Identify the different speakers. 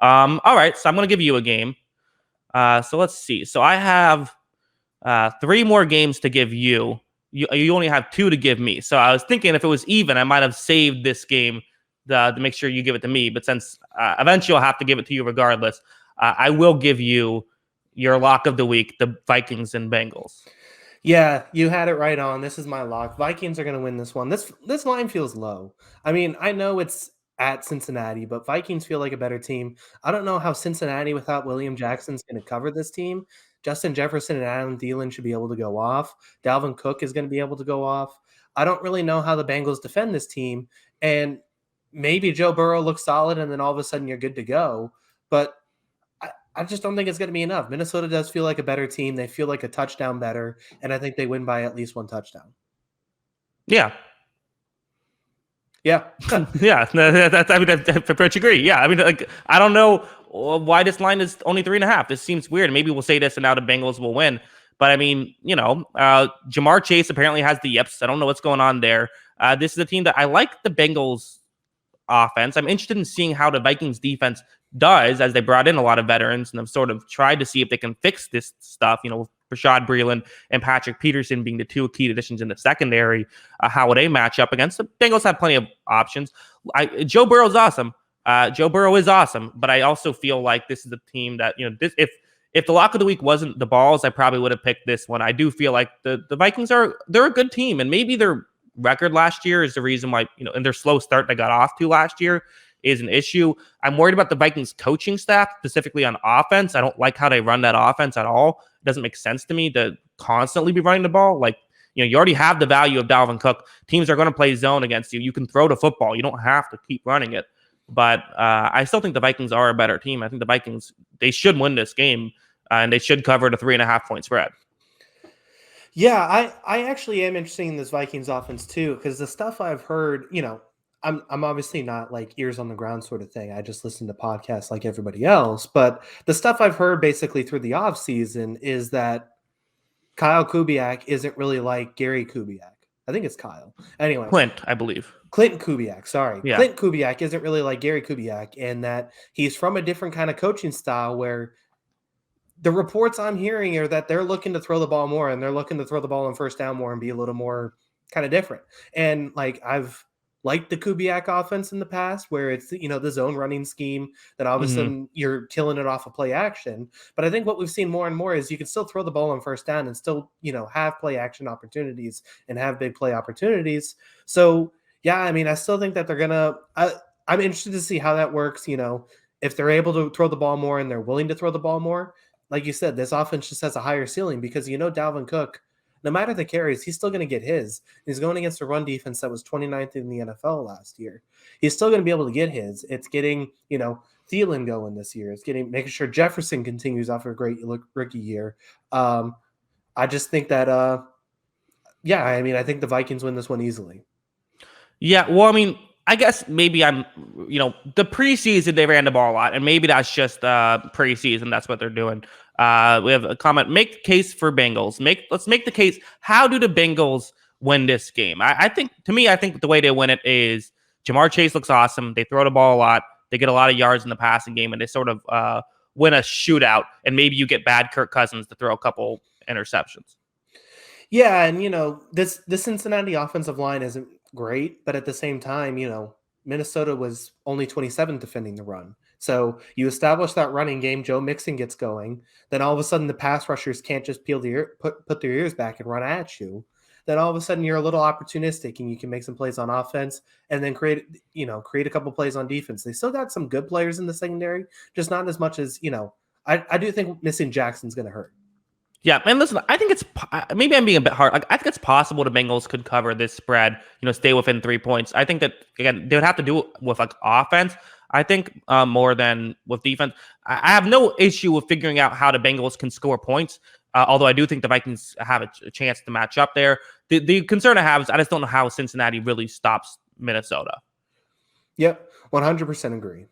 Speaker 1: All right, so I'm going to give you a game. So let's see. So I have 3 more games to give you. You only have 2 to give me. So I was thinking if it was even, I might have saved this game to make sure you give it to me. But since eventually I'll have to give it to you regardless, I will give you your lock of the week, the Vikings and Bengals.
Speaker 2: Yeah, you had it right on. This is my lock. Vikings are going to win this one. This line feels low. I mean, I know it's at Cincinnati, but Vikings feel like a better team. I don't know how Cincinnati without William Jackson's going to cover this team. Justin Jefferson and Adam Thielen should be able to go off. Dalvin Cook is going to be able to go off. I don't really know how the Bengals defend this team, and maybe Joe Burrow looks solid, and then all of a sudden you're good to go. But I just don't think it's going to be enough. Minnesota does feel like a better team. They feel like a touchdown better, and I think they win by at least 1 touchdown.
Speaker 1: Yeah.
Speaker 2: Yeah.
Speaker 1: Yeah. I pretty much agree. Yeah. I mean, like, I don't know why this line is only 3.5. This seems weird. Maybe we'll say this and now the Bengals will win. But I mean, Jamar Chase apparently has the yips. I don't know what's going on there. This is a team that I like the Bengals offense. I'm interested in seeing how the Vikings defense does, as they brought in a lot of veterans and have sort of tried to see if they can fix this stuff. Rashad Breeland and Patrick Peterson being the 2 key additions in the secondary. How would they match up against the Bengals? Have plenty of options. Joe Burrow is awesome. Joe Burrow is awesome, but I also feel like this is a team that if the lock of the week wasn't the balls, I probably would have picked this one. I do feel like the Vikings they're a good team, and maybe their record last year is the reason why in their slow start they got off to last year is an issue. I'm worried about the Vikings coaching staff, specifically on offense. I don't like how they run that offense at all. It doesn't make sense to me to constantly be running the ball. Like, you already have the value of Dalvin Cook. Teams are going to play zone against you. You can throw the football. You don't have to keep running it. But I still think the Vikings are a better team. I think the Vikings, they should win this game, and they should cover the 3.5 point spread.
Speaker 2: Yeah, I actually am interested in this Vikings offense too, because the stuff I've heard, I'm obviously not like ears on the ground sort of thing. I just listen to podcasts like everybody else. But the stuff I've heard basically through the offseason is that Kyle Kubiak isn't really like Gary Kubiak. I think it's Kyle. Anyway.
Speaker 1: Clint, I believe.
Speaker 2: Clinton Kubiak, sorry.
Speaker 1: Yeah.
Speaker 2: Clint Kubiak isn't really like Gary Kubiak, and that he's from a different kind of coaching style where the reports I'm hearing are that they're looking to throw the ball more, and they're looking to throw the ball on first down more and be a little more kind of different. And like I've liked the Kubiak offense in the past where it's, the zone running scheme that all of a sudden you're killing it off of play action. But I think what we've seen more and more is you can still throw the ball on first down and still, have play action opportunities and have big play opportunities. So, yeah, I mean, I still think that they're going to I'm interested to see how that works. If they're able to throw the ball more and they're willing to throw the ball more, like you said, this offense just has a higher ceiling because, Dalvin Cook, no matter the carries, he's still going to get his. He's going against a run defense that was 29th in the NFL last year. He's still going to be able to get his. It's getting, Thielen going this year. It's making sure Jefferson continues off a great rookie year. I just think that, I think the Vikings win this one easily.
Speaker 1: Yeah, well, I mean, I guess maybe I'm, the preseason they ran the ball a lot, and maybe that's just preseason. That's what they're doing. We have a comment. Make the case for Bengals. Let's make the case. How do the Bengals win this game? I think the way they win it is Jamar Chase looks awesome. They throw the ball a lot. They get a lot of yards in the passing game, and they sort of win a shootout. And maybe you get bad Kirk Cousins to throw a couple interceptions.
Speaker 2: Yeah, and this Cincinnati offensive line isn't great, but at the same time, Minnesota was only 27th defending the run. So you establish that running game, Joe Mixon gets going, then all of a sudden the pass rushers can't just put their ears back and run at you. Then all of a sudden you're a little opportunistic and you can make some plays on offense and then create a couple plays on defense. They still got some good players in the secondary, just not as much as, I do think missing Jackson's going to hurt.
Speaker 1: Yeah, and listen, I think it's maybe I'm being a bit hard. Like, I think it's possible the Bengals could cover this spread, stay within 3 points. I think that, again, they would have to do it with like offense, I think, more than with defense. I have no issue with figuring out how the Bengals can score points, although I do think the Vikings have a chance to match up there. The concern I have is I just don't know how Cincinnati really stops Minnesota.
Speaker 2: Yep, 100% agree.